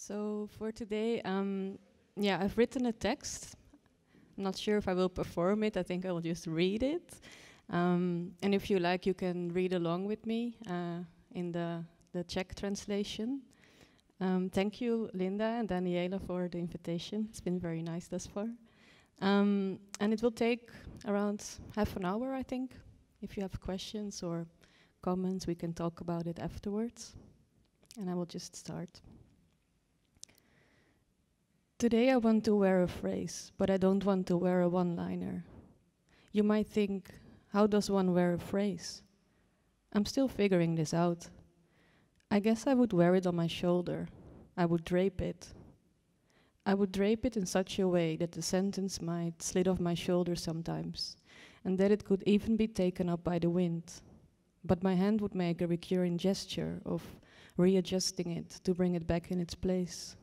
So for today, yeah, I've written a text. I'm not sure if I will perform it. I think I will just read it. And if you like, you can read along with me in the Czech translation. Thank you, Linda and Daniela, for the invitation. It's been very nice thus far. And it will take around half an hour, I think. If you have questions or comments, we can talk about it afterwards. And I will just start. Today I want to wear a phrase, but I don't want to wear a one-liner. You might think, how does one wear a phrase? I'm still figuring this out. I guess I would wear it on my shoulder. I would drape it. I would drape it in such a way that the sentence might slide off my shoulder sometimes, and that it could even be taken up by the wind. But my hand would make a recurring gesture of readjusting it to bring it back in its place.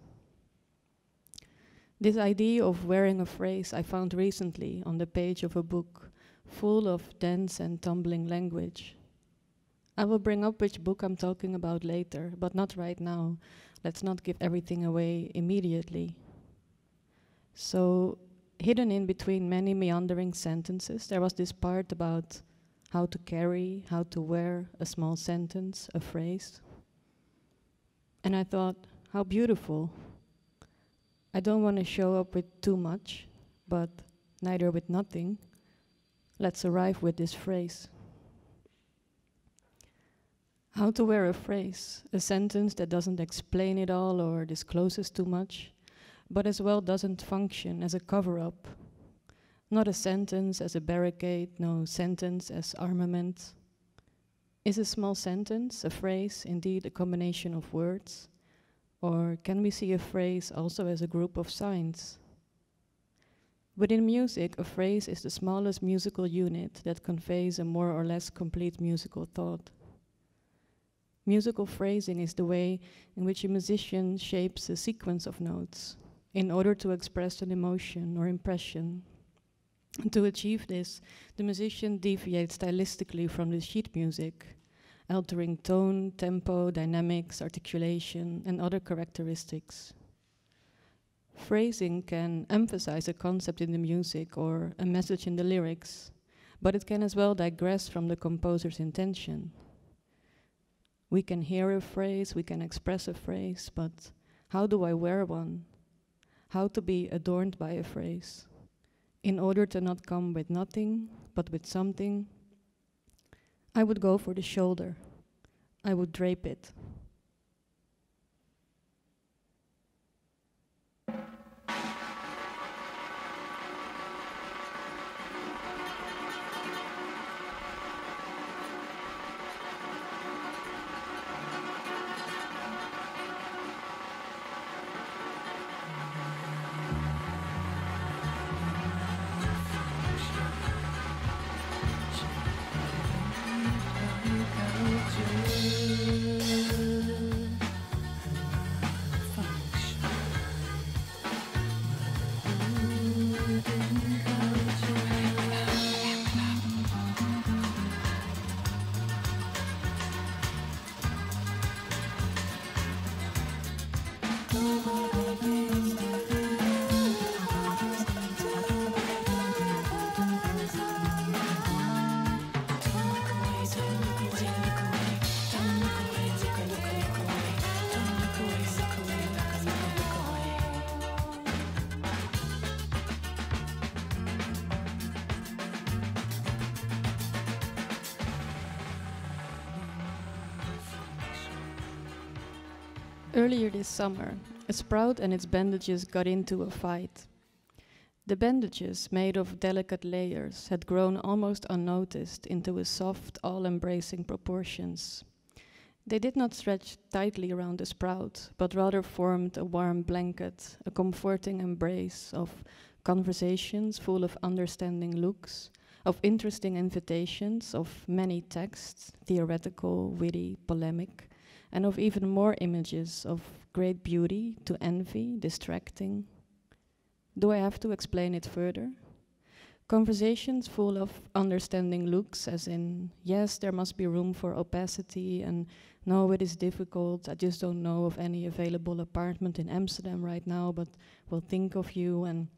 This idea of wearing a phrase I found recently on the page of a book full of dense and tumbling language. I will bring up which book I'm talking about later, but not right now. Let's not give everything away immediately. So, hidden in between many meandering sentences, there was this part about how to carry, how to wear a small sentence, a phrase. And I thought, how beautiful. I don't want to show up with too much, but neither with nothing. Let's arrive with this phrase. How to wear a phrase, a sentence that doesn't explain it all or discloses too much, but as well doesn't function as a cover-up. Not a sentence as a barricade, no sentence as armament. Is a small sentence, a phrase, indeed a combination of words? Or can we see a phrase also as a group of signs? Within music, a phrase is the smallest musical unit that conveys a more or less complete musical thought. Musical phrasing is the way in which a musician shapes a sequence of notes in order to express an emotion or impression. And to achieve this, the musician deviates stylistically from the sheet music, altering tone, tempo, dynamics, articulation, and other characteristics. Phrasing can emphasize a concept in the music or a message in the lyrics, but it can as well digress from the composer's intention. We can hear a phrase, we can express a phrase, but how do I wear one? How to be adorned by a phrase? In order to not come with nothing, but with something, I would go for the shoulder. I would drape it. Earlier this summer, a sprout and its bandages got into a fight. The bandages, made of delicate layers, had grown almost unnoticed into a soft, all-embracing proportions. They did not stretch tightly around the sprout, but rather formed a warm blanket, a comforting embrace of conversations full of understanding looks, of interesting invitations, of many texts, theoretical, witty, polemic, and of even more images of great beauty to envy, distracting. Do I have to explain it further? Conversations full of understanding looks, as in, yes, there must be room for opacity, and no, it is difficult, I just don't know of any available apartment in Amsterdam right now, but we'll think of you, and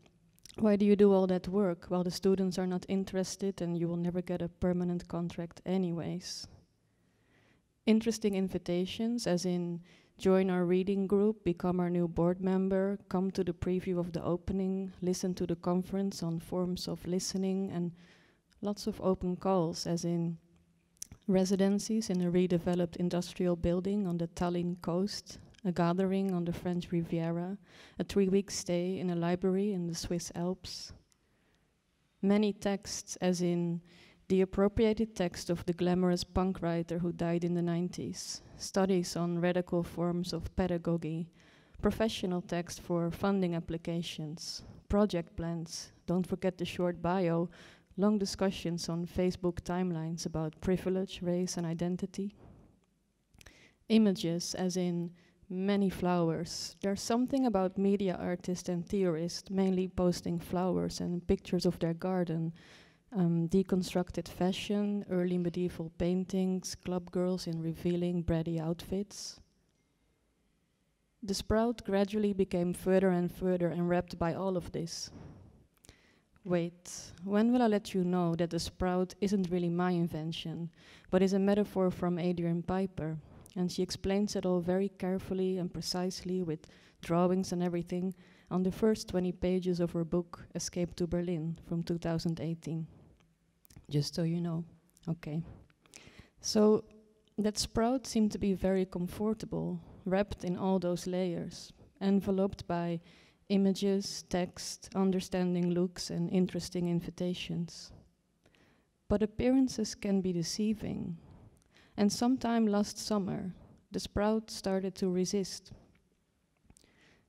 why do you do all that work? Well, the students are not interested and you will never get a permanent contract anyways. Interesting invitations, as in, join our reading group, become our new board member, come to the preview of the opening, listen to the conference on forms of listening, and lots of open calls, as in residencies in a redeveloped industrial building on the Tallinn coast, a gathering on the French Riviera, a 3-week stay in a library in the Swiss Alps. Many texts, as in the appropriated text of the glamorous punk writer who died in the 90s, studies on radical forms of pedagogy, professional text for funding applications, project plans, don't forget the short bio, long discussions on Facebook timelines about privilege, race, and identity. Images, as in many flowers. There's something about media artists and theorists mainly posting flowers and pictures of their garden, deconstructed fashion, early medieval paintings, club girls in revealing bratty outfits. The sprout gradually became further and further enwrapped by all of this. Wait, when will I let you know that the sprout isn't really my invention, but is a metaphor from Adrian Piper? And she explains it all very carefully and precisely with drawings and everything on the first 20 pages of her book, Escape to Berlin, from 2018. Just so you know. Okay. So that sprout seemed to be very comfortable, wrapped in all those layers, enveloped by images, text, understanding looks, and interesting invitations. But appearances can be deceiving. And sometime last summer, the sprout started to resist.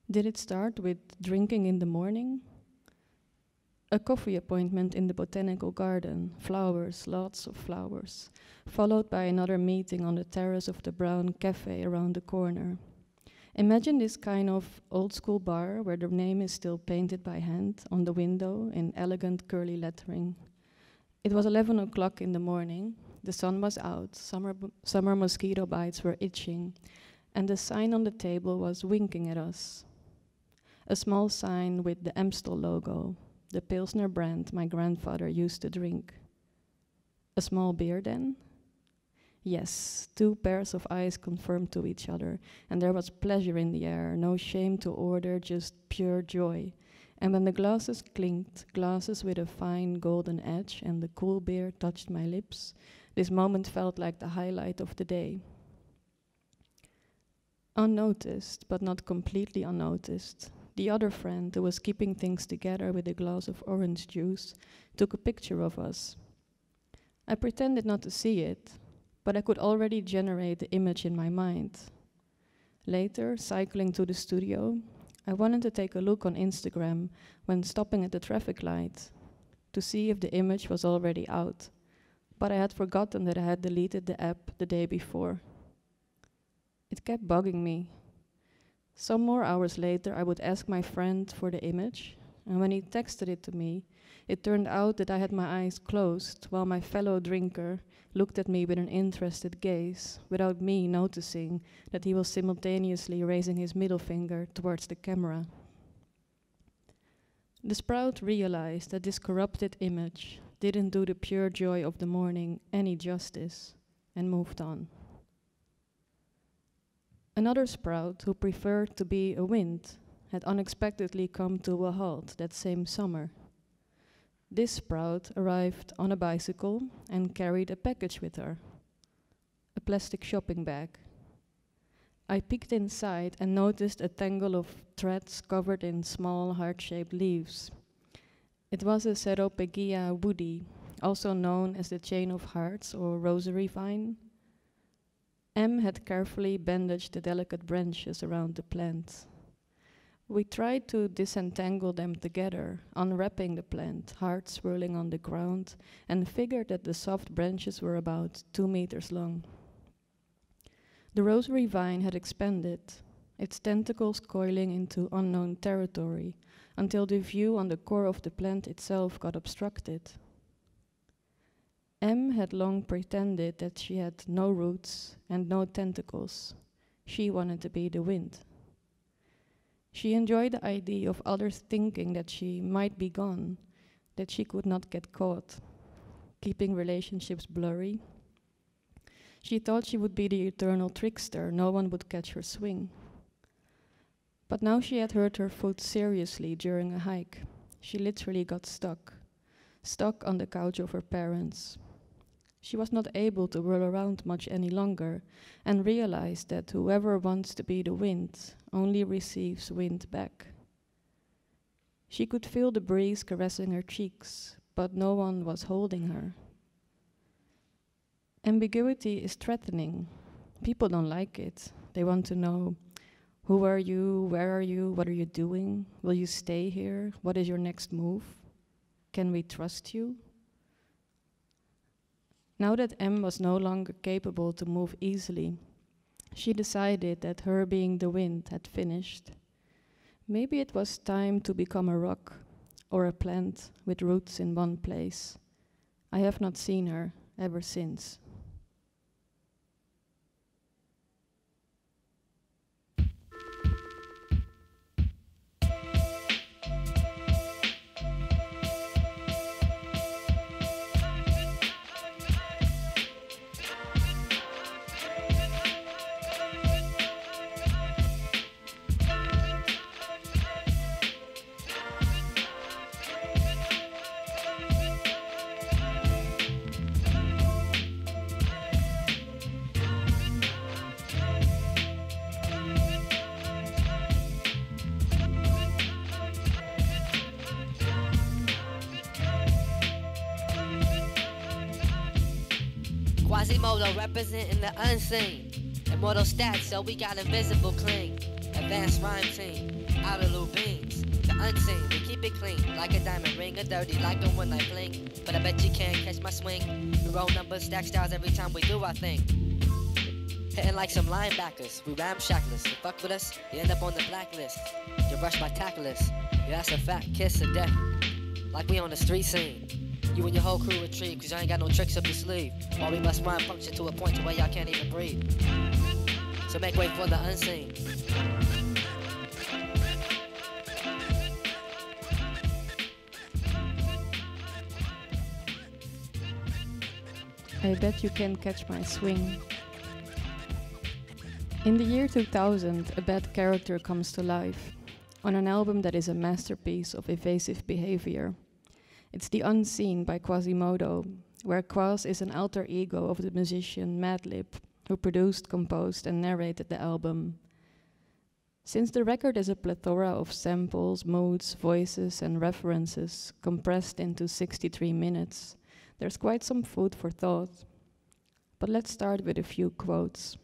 Did it start with drinking in the morning? A coffee appointment in the botanical garden, flowers, lots of flowers, followed by another meeting on the terrace of the brown cafe around the corner. Imagine this kind of old school bar where the name is still painted by hand on the window in elegant curly lettering. It was 11 o'clock in the morning. The sun was out, summer mosquito bites were itching, and the sign on the table was winking at us. A small sign with the Amstel logo, the Pilsner brand my grandfather used to drink. A small beer then? Yes, 2 pairs of eyes confirmed to each other, and there was pleasure in the air, no shame to order, just pure joy. And when the glasses clinked, glasses with a fine golden edge, and the cool beer touched my lips, this moment felt like the highlight of the day. Unnoticed, but not completely unnoticed, the other friend, who was keeping things together with a glass of orange juice, took a picture of us. I pretended not to see it, but I could already generate the image in my mind. Later, cycling to the studio, I wanted to take a look on Instagram when stopping at the traffic light to see if the image was already out, but I had forgotten that I had deleted the app the day before. It kept bugging me. Some more hours later, I would ask my friend for the image, and when he texted it to me, it turned out that I had my eyes closed while my fellow drinker looked at me with an interested gaze, without me noticing that he was simultaneously raising his middle finger towards the camera. The sprout realized that this corrupted image didn't do the pure joy of the morning any justice, and moved on. Another sprout, who preferred to be a wind, had unexpectedly come to a halt that same summer. This sprout arrived on a bicycle and carried a package with her, a plastic shopping bag. I peeked inside and noticed a tangle of threads covered in small heart-shaped leaves. It was a Ceropegia woody, also known as the chain of hearts or rosary vine. M had carefully bandaged the delicate branches around the plant. We tried to disentangle them together, unwrapping the plant, hearts swirling on the ground, and figured that the soft branches were about 2 meters long. The rosary vine had expanded. its tentacles coiling into unknown territory, until the view on the core of the plant itself got obstructed. M had long pretended that she had no roots and no tentacles. She wanted to be the wind. She enjoyed the idea of others thinking that she might be gone, that she could not get caught, keeping relationships blurry. She thought she would be the eternal trickster, no one would catch her swing. But now she had hurt her foot seriously during a hike. She literally got stuck on the couch of her parents. She was not able to whirl around much any longer and realized that whoever wants to be the wind only receives wind back. She could feel the breeze caressing her cheeks, but no one was holding her. Ambiguity is threatening. People don't like it. They want to know, who are you, where are you, what are you doing? Will you stay here? What is your next move? Can we trust you? Now that M was no longer capable to move easily, she decided that her being the wind had finished. Maybe it was time to become a rock or a plant with roots in one place. I have not seen her ever since. Quasimodo representing the unseen. Immortal stats, so we got invisible clean. Advanced rhyme team, out of loop beans. The unseen, we keep it clean. Like a diamond ring, a dirty like a one night fling. But I bet you can't catch my swing. We roll numbers, stack styles every time we do our thing. Hitting like some linebackers, we ramshackless. You fuck with us, you end up on the blacklist. You rush my tacklers, yeah, that's a fat kiss of death. Like we on the street scene. You and your whole crew retreat, cause you ain't got no tricks up your sleeve. While we must rhyme function to a point to where y'all can't even breathe. So make way for the unseen. I bet you can catch my swing. In the year 2000, a bad character comes to life on an album that is a masterpiece of evasive behavior. It's The Unseen by Quasimodo, where Quas is an alter ego of the musician Madlib, who produced, composed, and narrated the album. Since the record is a plethora of samples, moods, voices, and references compressed into 63 minutes, there's quite some food for thought. But let's start with a few quotes.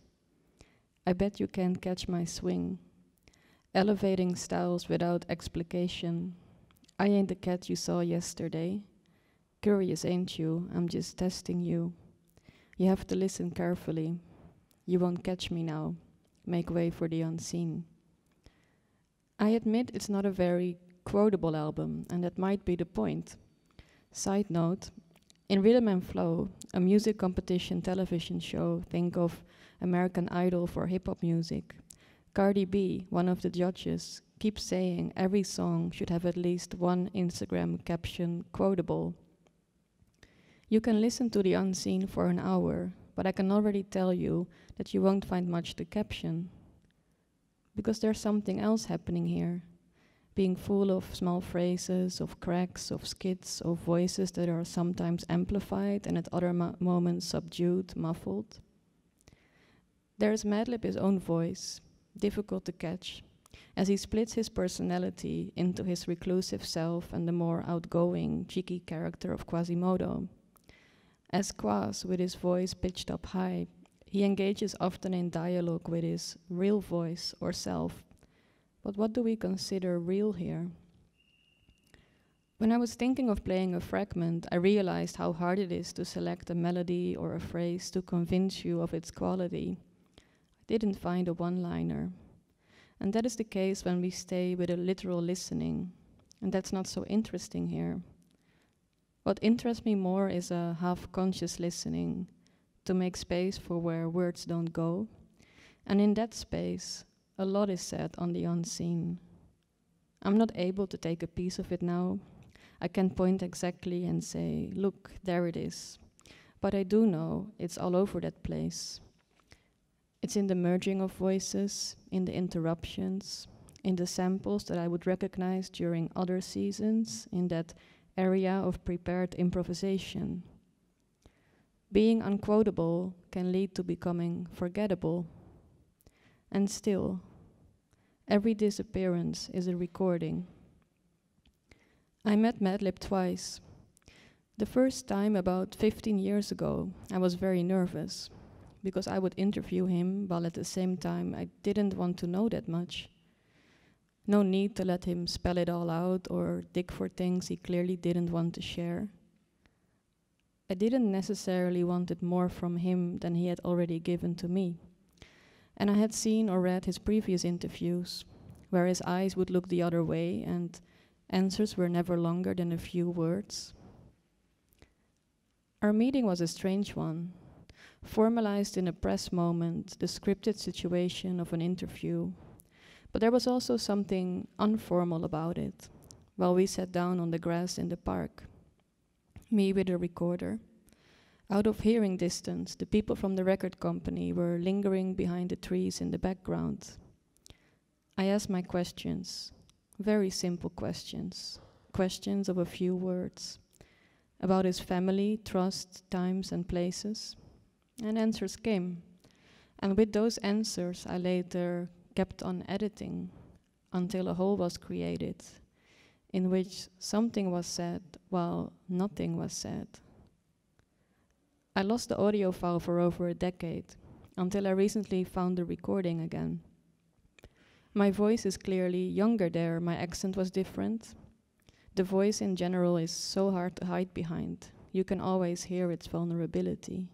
I bet you can't catch my swing. Elevating styles without explication. I ain't the cat you saw yesterday. Curious, ain't you? I'm just testing you. You have to listen carefully. You won't catch me now. Make way for the unseen. I admit it's not a very quotable album, and that might be the point. Side note, in Rhythm and Flow, a music competition television show, think of American Idol for hip-hop music, Cardi B, one of the judges, keeps saying every song should have at least one Instagram caption quotable. You can listen to The Unseen for an hour, but I can already tell you that you won't find much to caption. Because there's something else happening here, being full of small phrases, of cracks, of skits, of voices that are sometimes amplified and at other moments subdued, muffled. There's Madlib's own voice, difficult to catch, as he splits his personality into his reclusive self and the more outgoing, cheeky character of Quasimodo. As Quas, with his voice pitched up high, he engages often in dialogue with his real voice or self. But what do we consider real here? When I was thinking of playing a fragment, I realized how hard it is to select a melody or a phrase to convince you of its quality. I didn't find a one-liner. And that is the case when we stay with a literal listening, and that's not so interesting here. What interests me more is a half-conscious listening, to make space for where words don't go, and in that space, a lot is said on the unseen. I'm not able to take a piece of it now. I can point exactly and say, look, there it is. But I do know it's all over that place. It's in the merging of voices, in the interruptions, in the samples that I would recognize during other seasons, in that area of prepared improvisation. Being unquotable can lead to becoming forgettable. And still, every disappearance is a recording. I met Madlib twice. The first time about 15 years ago, I was very nervous because I would interview him while at the same time I didn't want to know that much. No need to let him spell it all out or dig for things he clearly didn't want to share. I didn't necessarily wanted more from him than he had already given to me. And I had seen or read his previous interviews, where his eyes would look the other way and answers were never longer than a few words. Our meeting was a strange one, formalized in a press moment, the scripted situation of an interview. But there was also something informal about it, while we sat down on the grass in the park. Me with a recorder. Out of hearing distance, the people from the record company were lingering behind the trees in the background. I asked my questions, very simple questions, questions of a few words, about his family, trust, times and places, and answers came. And with those answers, I later kept on editing until a whole was created, in which something was said while nothing was said. I lost the audio file for over a decade, until I recently found the recording again. My voice is clearly younger there, my accent was different. The voice in general is so hard to hide behind. You can always hear its vulnerability.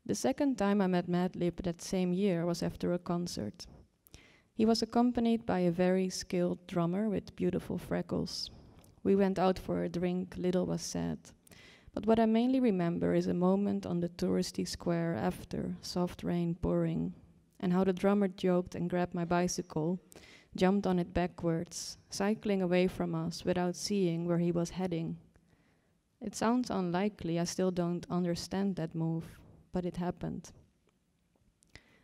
The second time I met Madlib that same year was after a concert. He was accompanied by a very skilled drummer with beautiful freckles. We went out for a drink, little was said. But what I mainly remember is a moment on the touristy square after, soft rain pouring, and how the drummer joked and grabbed my bicycle, jumped on it backwards, cycling away from us without seeing where he was heading. It sounds unlikely, I still don't understand that move, but it happened.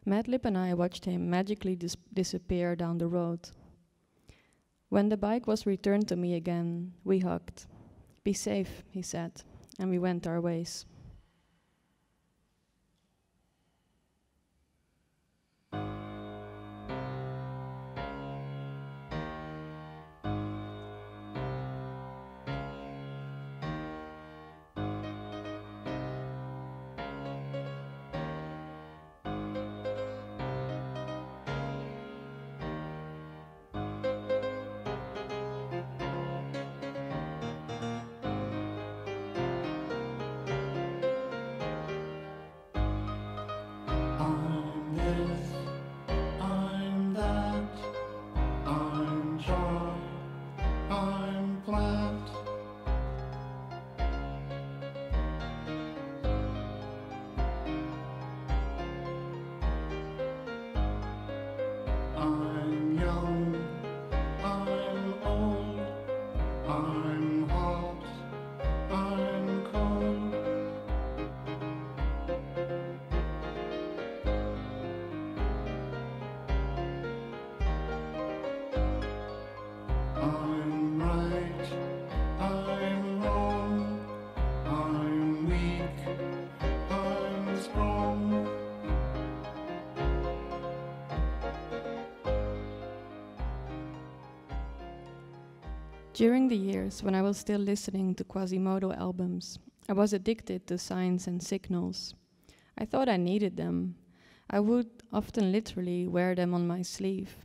Madlib and I watched him magically disappear down the road. When the bike was returned to me again, we hugged. "Be safe," he said, and we went our ways. During the years when I was still listening to Quasimodo albums, I was addicted to signs and signals. I thought I needed them. I would often literally wear them on my sleeve,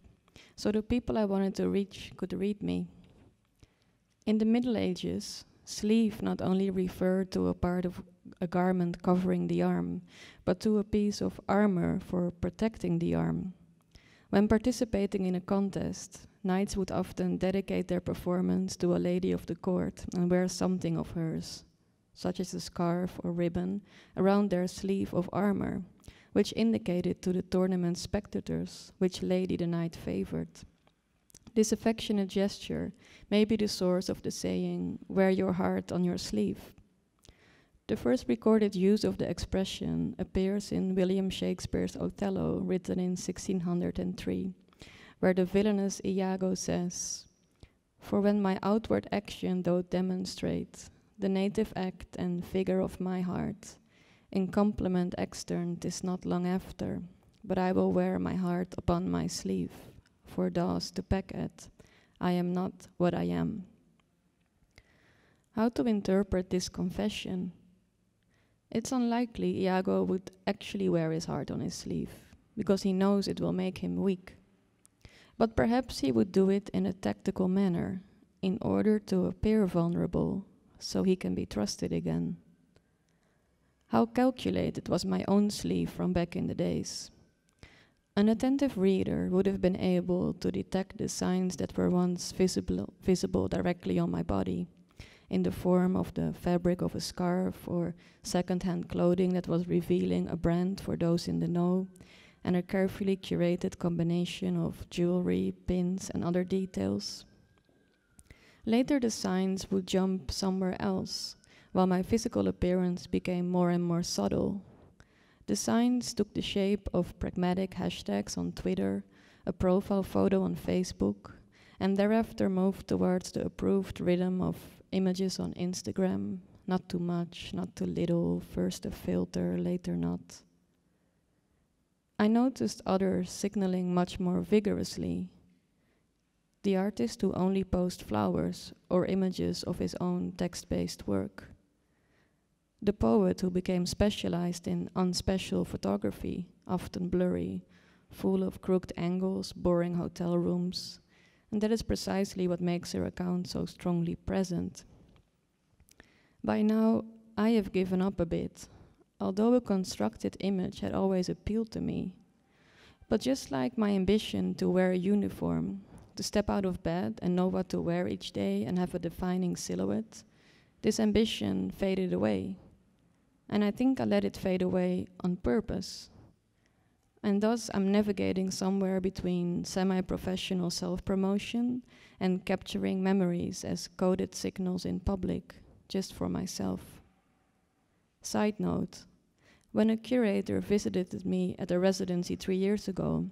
so the people I wanted to reach could read me. In the Middle Ages, sleeve not only referred to a part of a garment covering the arm, but to a piece of armor for protecting the arm. When participating in a contest, knights would often dedicate their performance to a lady of the court and wear something of hers, such as a scarf or ribbon, around their sleeve of armor, which indicated to the tournament spectators which lady the knight favored. This affectionate gesture may be the source of the saying, "Wear your heart on your sleeve." The first recorded use of the expression appears in William Shakespeare's Othello, written in 1603, where the villainous Iago says, "For when my outward action doth demonstrate the native act and figure of my heart, in compliment extern 'tis not long after, but I will wear my heart upon my sleeve, for thus to peck at, I am not what I am." How to interpret this confession? It's unlikely Iago would actually wear his heart on his sleeve, because he knows it will make him weak. But perhaps he would do it in a tactical manner, in order to appear vulnerable, so he can be trusted again. How calculated was my own sleeve from back in the days? An attentive reader would have been able to detect the signs that were once visible directly on my body, in the form of the fabric of a scarf or second-hand clothing that was revealing a brand for those in the know, and a carefully curated combination of jewelry, pins, and other details. Later the signs would jump somewhere else, while my physical appearance became more and more subtle. The signs took the shape of pragmatic hashtags on Twitter, a profile photo on Facebook, and thereafter moved towards the approved rhythm of images on Instagram, not too much, not too little, first a filter, later not. I noticed others signaling much more vigorously. The artist who only posts flowers or images of his own text-based work. The poet who became specialized in unspecial photography, often blurry, full of crooked angles, boring hotel rooms, and that is precisely what makes her account so strongly present. By now, I have given up a bit, although a constructed image had always appealed to me. But just like my ambition to wear a uniform, to step out of bed and know what to wear each day and have a defining silhouette, this ambition faded away. And I think I let it fade away on purpose. And thus I'm navigating somewhere between semi-professional self-promotion and capturing memories as coded signals in public, just for myself. Side note, when a curator visited me at a residency 3 years ago,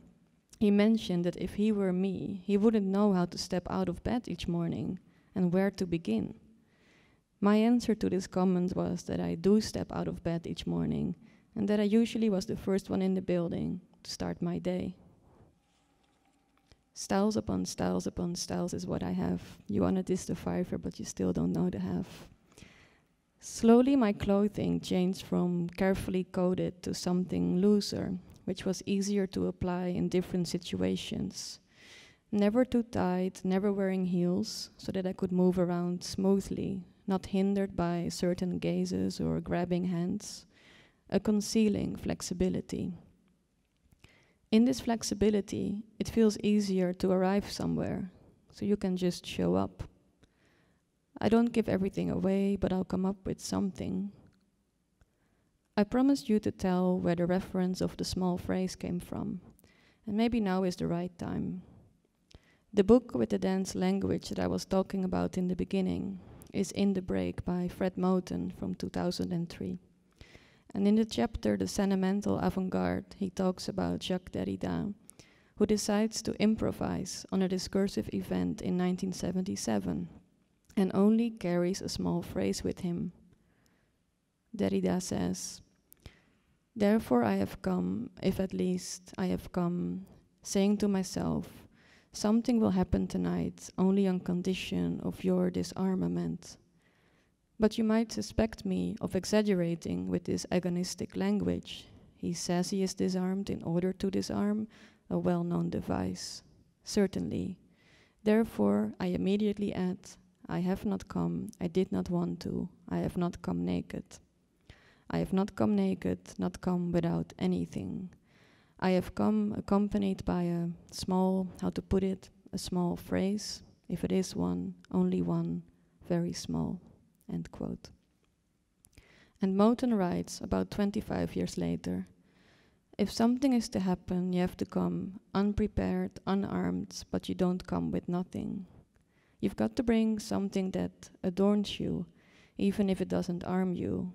he mentioned that if he were me, he wouldn't know how to step out of bed each morning and where to begin. My answer to this comment was that I do step out of bed each morning, and that I usually was the first one in the building to start my day. Styles upon styles upon styles is what I have. You want to diss the fiver, but you still don't know the half. Slowly my clothing changed from carefully coded to something looser, which was easier to apply in different situations. Never too tight, never wearing heels, so that I could move around smoothly, not hindered by certain gazes or grabbing hands. A concealing flexibility. In this flexibility, it feels easier to arrive somewhere, so you can just show up. I don't give everything away, but I'll come up with something. I promised you to tell where the reference of the small phrase came from, and maybe now is the right time. The book with the dance language that I was talking about in the beginning is In the Break by Fred Moten from 2003. And in the chapter The Sentimental Avant-Garde, he talks about Jacques Derrida, who decides to improvise on a discursive event in 1977 and only carries a small phrase with him. Derrida says, "Therefore I have come, if at least I have come, saying to myself, something will happen tonight only on condition of your disarmament. But you might suspect me of exaggerating with this agonistic language. He says he is disarmed in order to disarm, a well-known device. Certainly. Therefore, I immediately add, I have not come, I did not want to, I have not come naked. I have not come naked, not come without anything. I have come accompanied by a small, how to put it, a small phrase, if it is one, only one, very small, end quote. And Moten writes, about 25 years later, if something is to happen, you have to come unprepared, unarmed, but you don't come with nothing. You've got to bring something that adorns you, even if it doesn't arm you.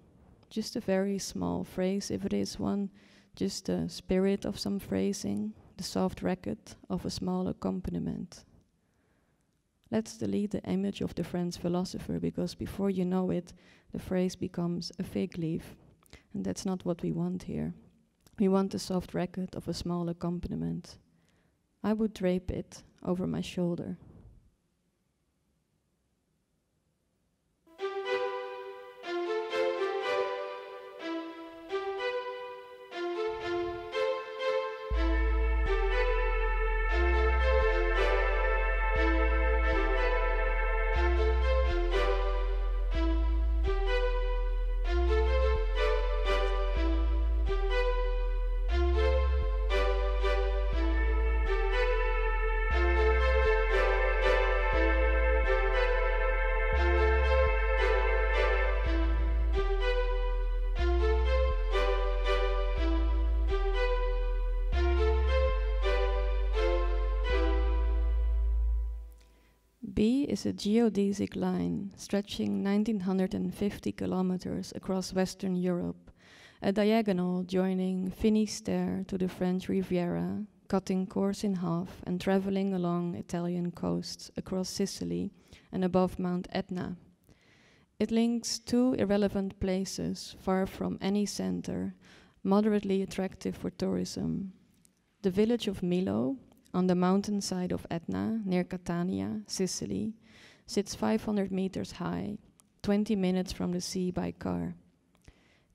Just a very small phrase, if it is one, just the spirit of some phrasing, the soft racket of a small accompaniment. Let's delete the image of the French philosopher, because before you know it, the phrase becomes a fig leaf, and that's not what we want here. We want the soft racket of a small accompaniment. I would drape it over my shoulder. B is a geodesic line stretching 1950 kilometers across Western Europe, a diagonal joining Finistère to the French Riviera, cutting course in half and traveling along Italian coasts across Sicily and above Mount Etna. It links two irrelevant places far from any center, moderately attractive for tourism. The village of Milo, on the mountainside of Etna, near Catania, Sicily, sits 500 meters high, 20 minutes from the sea by car.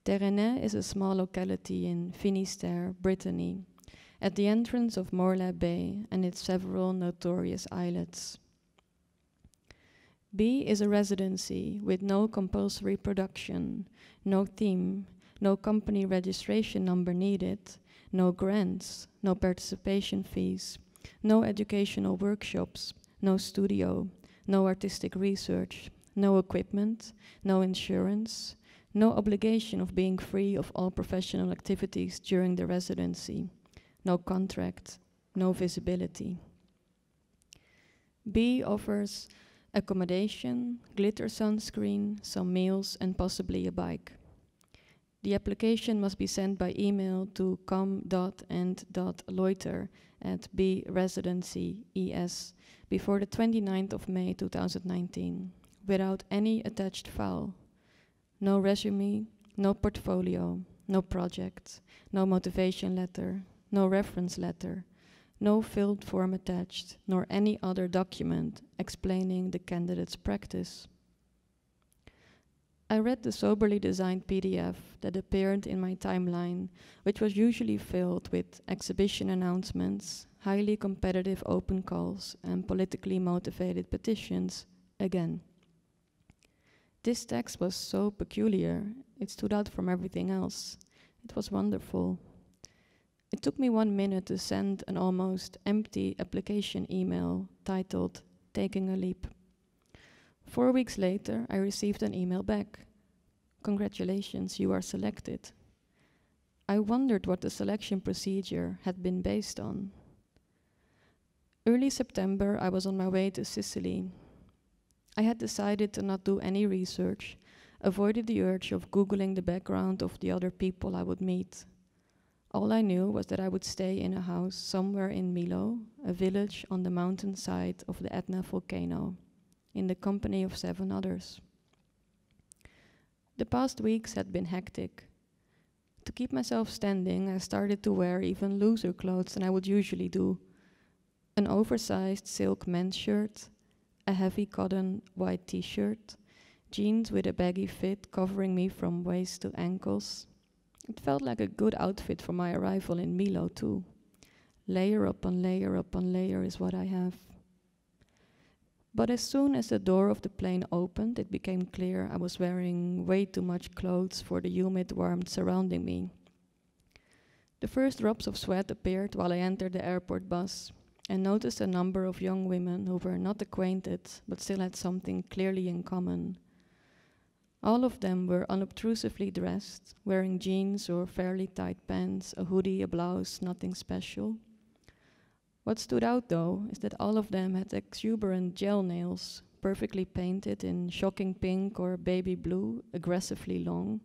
Terenay is a small locality in Finistère, Brittany, at the entrance of Morlaix Bay and its several notorious islets. B is a residency with no compulsory production, no theme, no company registration number needed, no grants, no participation fees, no educational workshops, no studio, no artistic research, no equipment, no insurance, no obligation of being free of all professional activities during the residency, no contract, no visibility. B offers accommodation, glitter sunscreen, some meals, and possibly a bike. The application must be sent by email to com.and.loiter@bresidency.es before the 29th of May 2019, without any attached file. No resume, no portfolio, no project, no motivation letter, no reference letter, no filled form attached, nor any other document explaining the candidate's practice. I read the soberly designed PDF that appeared in my timeline, which was usually filled with exhibition announcements, highly competitive open calls, and politically motivated petitions, again. This text was so peculiar, it stood out from everything else. It was wonderful. It took me 1 minute to send an almost empty application email titled "Taking a Leap." 4 weeks later, I received an email back. "Congratulations, you are selected." I wondered what the selection procedure had been based on. Early September, I was on my way to Sicily. I had decided to not do any research, avoided the urge of Googling the background of the other people I would meet. All I knew was that I would stay in a house somewhere in Milo, a village on the mountainside of the Etna volcano, in the company of 7 others. The past weeks had been hectic. To keep myself standing, I started to wear even looser clothes than I would usually do. An oversized silk men's shirt, a heavy cotton white t-shirt, jeans with a baggy fit covering me from waist to ankles. It felt like a good outfit for my arrival in Milo too. Layer upon layer upon layer is what I have. But as soon as the door of the plane opened, it became clear I was wearing way too much clothes for the humid warmth surrounding me. The first drops of sweat appeared while I entered the airport bus and noticed a number of young women who were not acquainted but still had something clearly in common. All of them were unobtrusively dressed, wearing jeans or fairly tight pants, a hoodie, a blouse, nothing special. What stood out, though, is that all of them had exuberant gel nails, perfectly painted in shocking pink or baby blue, aggressively long.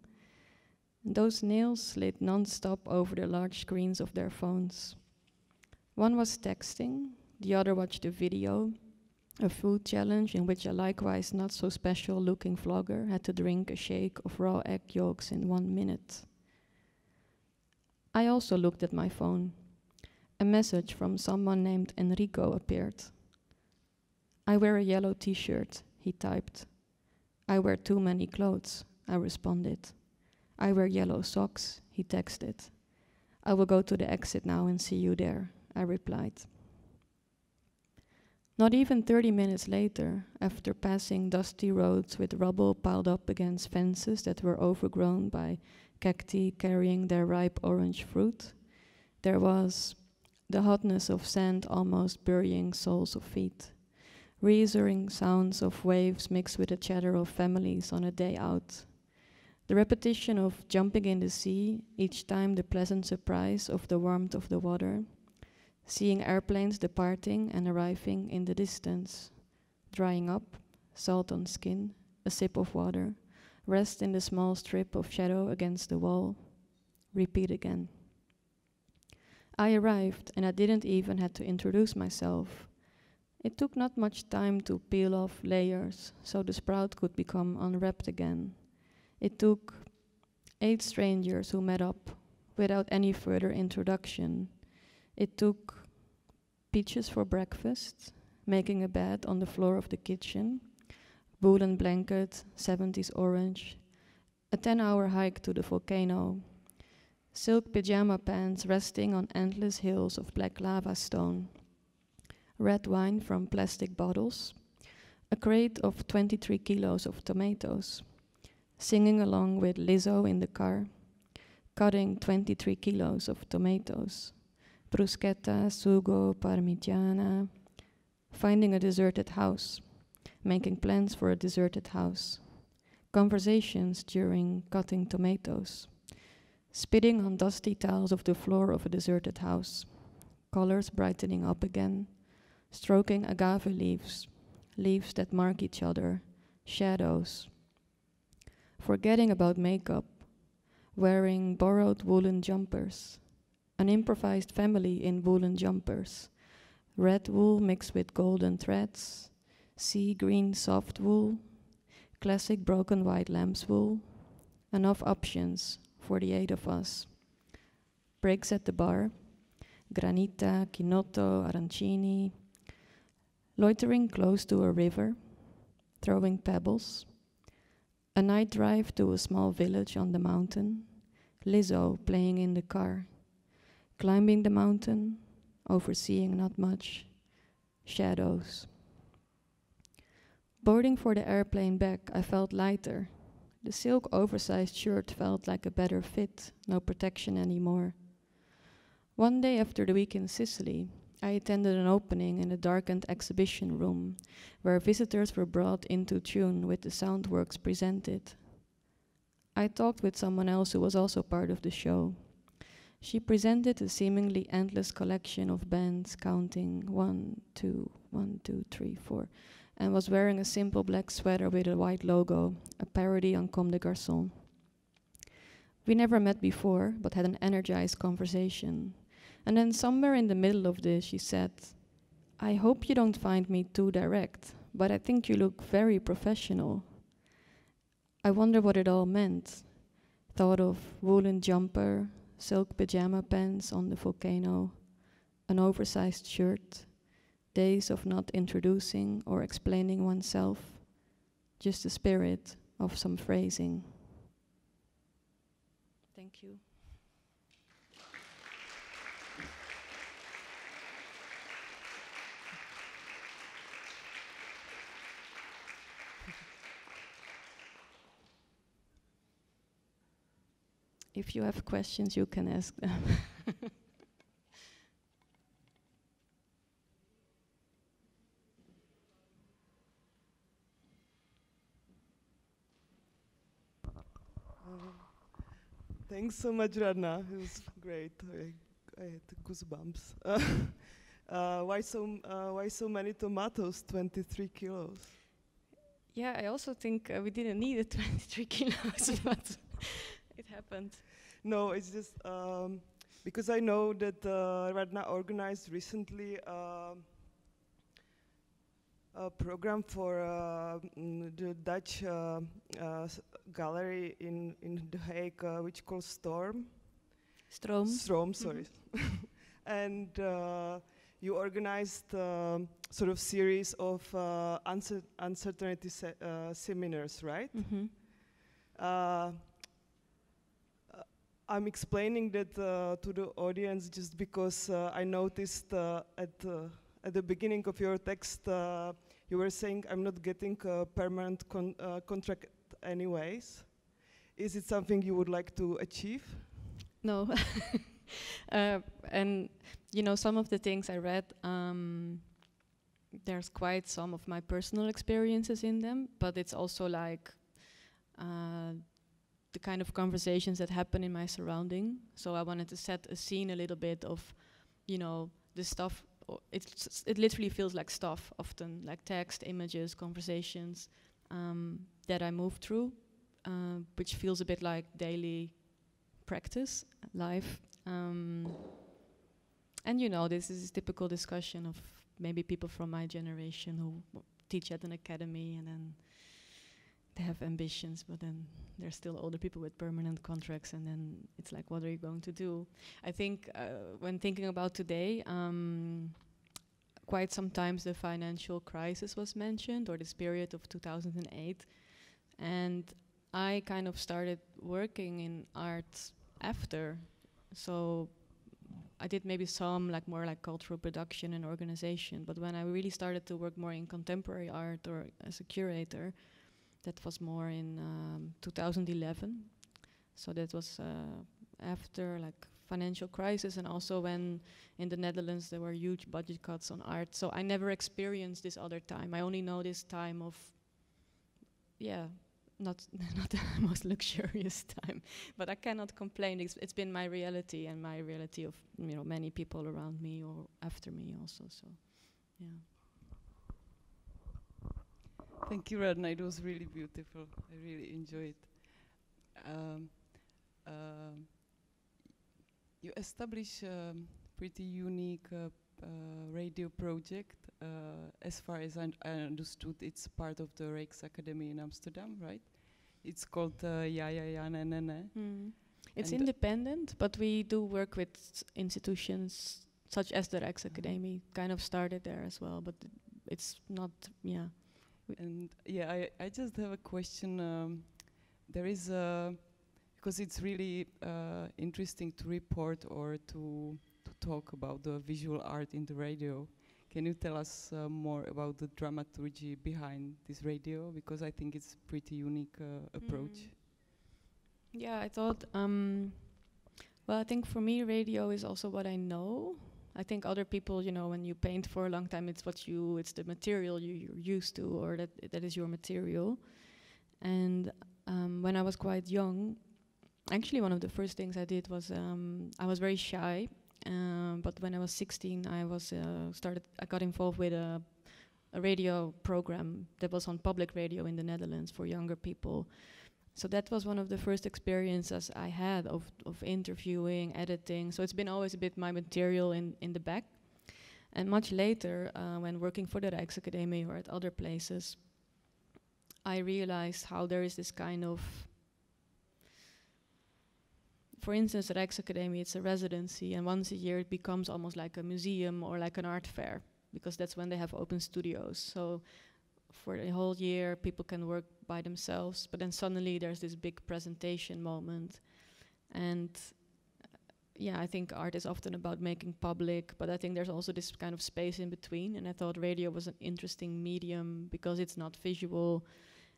And those nails slid non-stop over the large screens of their phones. One was texting, the other watched a video, a food challenge in which a likewise not so special looking vlogger had to drink a shake of raw egg yolks in 1 minute. I also looked at my phone. A message from someone named Enrico appeared. "I wear a yellow t-shirt," he typed. "I wear too many clothes," I responded. "I wear yellow socks," he texted. "I will go to the exit now and see you there," I replied. Not even 30 minutes later, after passing dusty roads with rubble piled up against fences that were overgrown by cacti carrying their ripe orange fruit, there was the hotness of sand almost burying soles of feet, reassuring sounds of waves mixed with the chatter of families on a day out, the repetition of jumping in the sea, each time the pleasant surprise of the warmth of the water, seeing airplanes departing and arriving in the distance, drying up, salt on skin, a sip of water, rest in the small strip of shadow against the wall, repeat again. I arrived and I didn't even have to introduce myself. It took not much time to peel off layers so the sprout could become unwrapped again. It took 8 strangers who met up without any further introduction. It took peaches for breakfast, making a bed on the floor of the kitchen, woolen blanket, 70s orange, a 10-hour hike to the volcano, silk pyjama pants resting on endless hills of black lava stone, red wine from plastic bottles, a crate of 23 kilos of tomatoes, singing along with Lizzo in the car, cutting 23 kilos of tomatoes, bruschetta, sugo, parmigiana, finding a deserted house, making plans for a deserted house, conversations during cutting tomatoes, spitting on dusty tiles of the floor of a deserted house, colors brightening up again, stroking agave leaves, leaves that mark each other, shadows, forgetting about makeup, wearing borrowed woolen jumpers, an improvised family in woolen jumpers, red wool mixed with golden threads, sea green soft wool, classic broken white lamb's wool, enough options for the 8 of us. Breaks at the bar, granita, chinotto, arancini, loitering close to a river, throwing pebbles, a night drive to a small village on the mountain, Lizzo playing in the car, climbing the mountain, overseeing not much, shadows. Boarding for the airplane back, I felt lighter. The silk oversized shirt felt like a better fit, no protection anymore. One day after the week in Sicily, I attended an opening in a darkened exhibition room where visitors were brought into tune with the sound works presented. I talked with someone else who was also part of the show. She presented a seemingly endless collection of bands counting 1, 2, 1, 2, 3, 4, and was wearing a simple black sweater with a white logo, a parody on Comme des Garçons. We never met before, but had an energized conversation. And then somewhere in the middle of this, she said, "I hope you don't find me too direct, but I think you look very professional." I wonder what it all meant. Thought of woolen jumper, silk pajama pants on the volcano, an oversized shirt, days of not introducing or explaining oneself, just the spirit of some phrasing. Thank you. if you have questions, you can ask them. Thanks so much, Radna. It was great. I had goosebumps. Why so many tomatoes? 23 kilos. Yeah, I also think we didn't need the 23 kilos, but it happened. No, it's just because I know that Radna organized recently a program for the Dutch gallery in The Hague, which called Storm. Stroom, sorry. And you organized sort of series of uncertainty seminars, right? I'm explaining that to the audience just because I noticed at the beginning of your text you were saying I'm not getting a permanent contract anyways. Is it something you would like to achieve? No. And you know, some of the things I read, there's quite some of my personal experiences in them, but it's also like the kind of conversations that happen in my surrounding. So I wanted to set a scene a little bit of, you know, the stuff. It literally feels like stuff often, like text, images, conversations that I move through, which feels a bit like daily practice, life. And you know, this is a typical discussion of maybe people from my generation who teach at an academy and then they have ambitions, but then they're still older people with permanent contracts, and then it's like, what are you going to do? I think when thinking about today, quite sometimes the financial crisis was mentioned, or this period of 2008, and I kind of started working in art after. So I did maybe some like more like cultural production and organization, but when I really started to work more in contemporary art or as a curator, that was more in 2011. So that was after like financial crisis, and also when in the Netherlands there were huge budget cuts on art. So I never experienced this other time. I only know this time of, yeah, not the most luxurious time, but I cannot complain. It's been my reality and my reality of, you know, many people around me or after me also. So, yeah. Thank you, Radna. It was really beautiful. I really enjoyed it. You establish a pretty unique radio project. As far as I understood, it's part of the Rijksacademie in Amsterdam, right? It's called Ja Ja Ja Ne Ne Ne. It's independent, but we do work with institutions such as the Rijksacademie. Kind of started there as well, but it's not, yeah. And yeah, I just have a question. There is because it's really interesting to report or to talk about the visual art in the radio. Can you tell us more about the dramaturgy behind this radio? Because I think it's a pretty unique approach. Yeah, I thought, well, I think for me, radio is also what I know. I think other people, you know, when you paint for a long time, it's it's the material you're used to, or that is your material. And when I was quite young, actually one of the first things I did was, I was very shy, but when I was 16, I got involved with a radio program that was on public radio in the Netherlands for younger people. So that was one of the first experiences I had of interviewing, editing. So it's been always a bit my material in the back. And much later, when working for the Rijksacademie or at other places, I realized how there is this kind of, for instance, the Rijksacademie, it's a residency, and once a year it becomes almost like a museum or like an art fair, because that's when they have open studios. So for the whole year, people can work by themselves, but then suddenly there's this big presentation moment. And yeah, I think art is often about making public, but I think there's also this kind of space in between, and I thought radio was an interesting medium because it's not visual,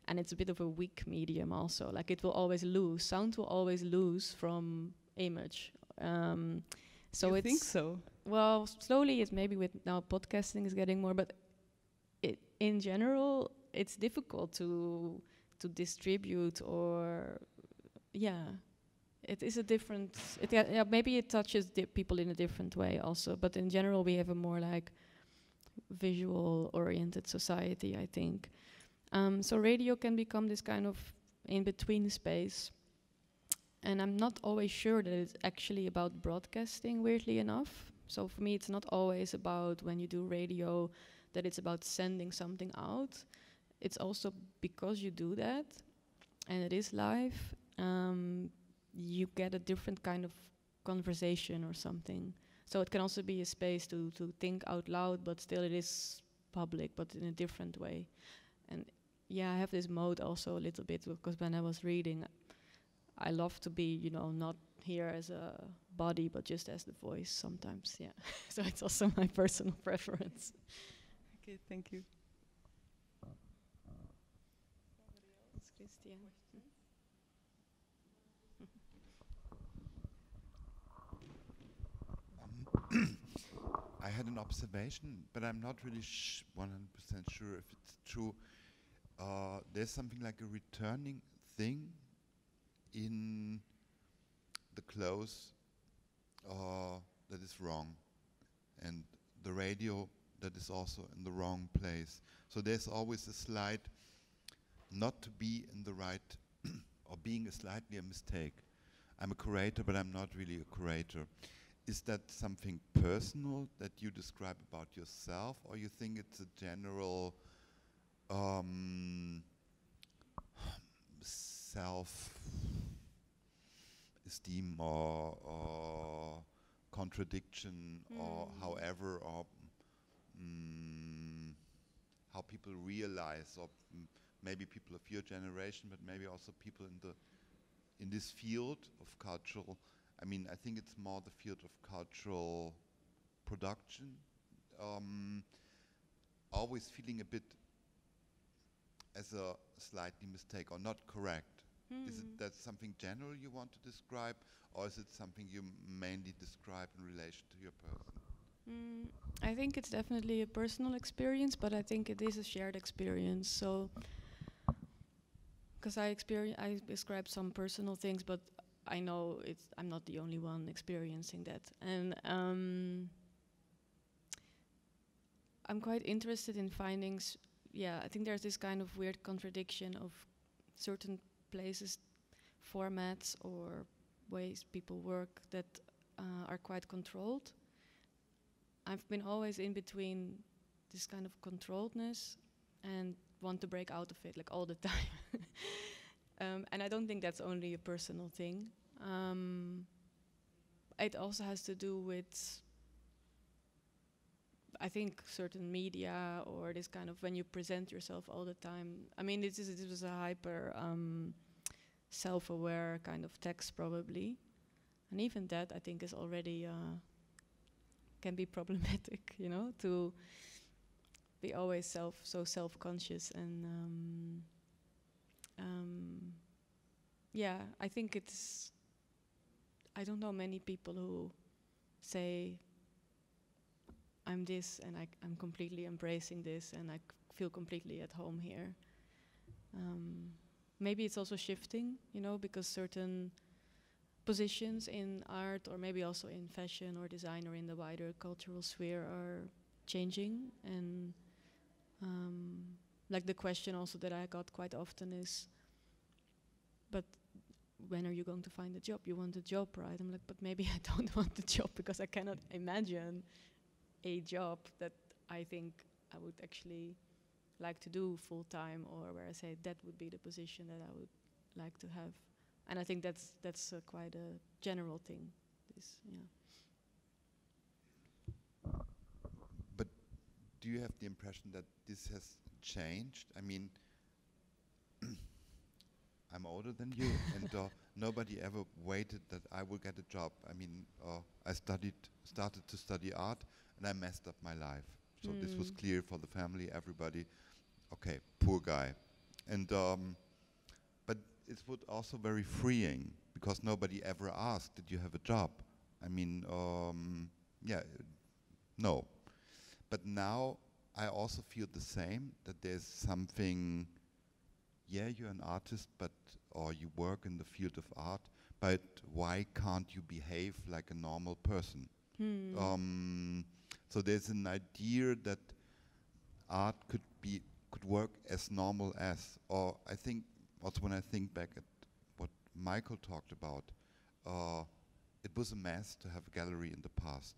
and it's a bit of a weak medium also. Like it will always lose, sound will always lose from image. So you it's think so? Well, slowly it's maybe with now podcasting is getting more, but in general it's difficult to distribute, or it is a different. Maybe it touches people in a different way also, but in general we have a more like visual-oriented society, I think. So radio can become this kind of in-between space. And I'm not always sure that it's actually about broadcasting, weirdly enough. So for me, it's not always about, when you do radio, that it's about sending something out. It's also because you do that, and it is live, you get a different kind of conversation or something. So it can also be a space to think out loud, but still it is public, but in a different way. And yeah, I have this mode also a little bit, because when I was reading, I love to be, not here as a body, but just as the voice sometimes, yeah. So it's also my personal preference. Okay, thank you. Christian. I had an observation, but I'm not really 100% sure if it's true. There's something like a returning thing in the clothes that is wrong, and the radio that is also in the wrong place. So there's always a slight not to be in the right or being slightly a mistake. I'm a curator, but I'm not really a curator. Is that something personal that you describe about yourself, or you think it's a general self-esteem or contradiction, or however, or how people realize, or maybe people of your generation, but maybe also people in this field of cultural. I mean, I think it's more the field of cultural production. Always feeling a bit as a slightly mistake or not correct. Is it that something general you want to describe, or is it something you mainly describe in relation to your person? I think it's definitely a personal experience, but I think it is a shared experience. So, because I describe some personal things, but I know I'm not the only one experiencing that. And I'm quite interested in finding, I think there's this kind of weird contradiction of certain places, formats, or ways people work that are quite controlled. I've been always in between this kind of controlledness and want to break out of it, like all the time. And I don't think that's only a personal thing. It also has to do with, I think, certain media, or this kind of, when you present yourself all the time. I mean, this was a hyper self-aware kind of text, probably. And even that, I think, is already can be problematic, to be always so self-conscious. And I think I don't know many people who say, I'm this, and I'm completely embracing this, and I feel completely at home here. Maybe it's also shifting, because certain positions in art, or maybe also in fashion or design, or in the wider cultural sphere, are changing. And like the question also that I got quite often is, but when are you going to find a job? You want a job, right? I'm like, but maybe I don't want the job, because I cannot imagine a job that I think I would actually like to do full time, or where I say that would be the position that I would like to have. And I think that's quite a general thing. But do you have the impression that this has changed? I mean, I'm older than you, and nobody ever waited that I will get a job. I mean, I started to study art, and I messed up my life. So this was clear for the family, everybody. Okay, poor guy. And but it would also very freeing because nobody ever asked, "Did you have a job?" I mean, yeah, no. But now I also feel the same, that there's something. Yeah, you're an artist, or you work in the field of art, but why can't you behave like a normal person? So there's an idea that art could work as normal as, or I think also when I think back at what Michael talked about, it was a mess to have a gallery in the past.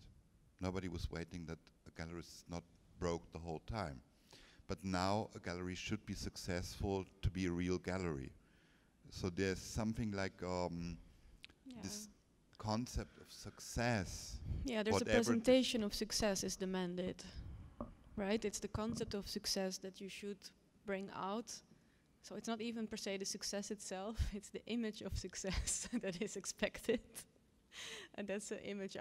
Nobody was waiting that a gallery is not broke the whole time. But now a gallery should be successful to be a real gallery. So there's something like this concept of success. Yeah, there's a presentation of success is demanded, right? It's the concept of success that you should bring out. So it's not even per se the success itself, it's the image of success that is expected. And that's the image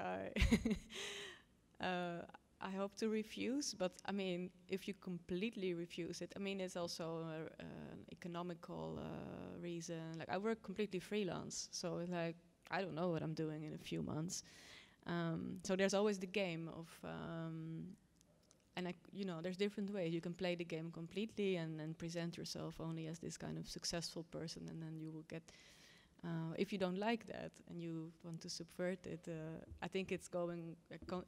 I hope to refuse, but I mean, if you completely refuse it, I mean, it's also an economical reason. Like, I work completely freelance, so it's like, I don't know what I'm doing in a few months. So there's always the game of, and there's different ways. You can play the game completely and present yourself only as this kind of successful person, and then you will get, if you don't like that and you want to subvert it, I think it's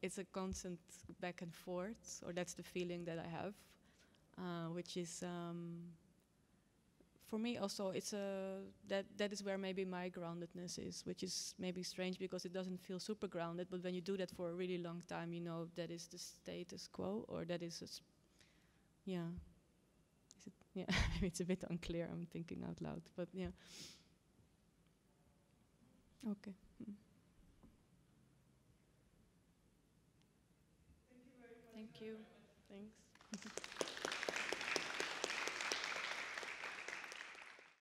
it's a constant back and forth, or that's the feeling that I have, which is, for me also, it's that is where maybe my groundedness is, which is maybe strange because it doesn't feel super grounded, but when you do that for a really long time, you know that is the status quo, or that is, yeah. Yeah, it's a bit unclear, I'm thinking out loud, but yeah. Okay. Thank you. Thanks.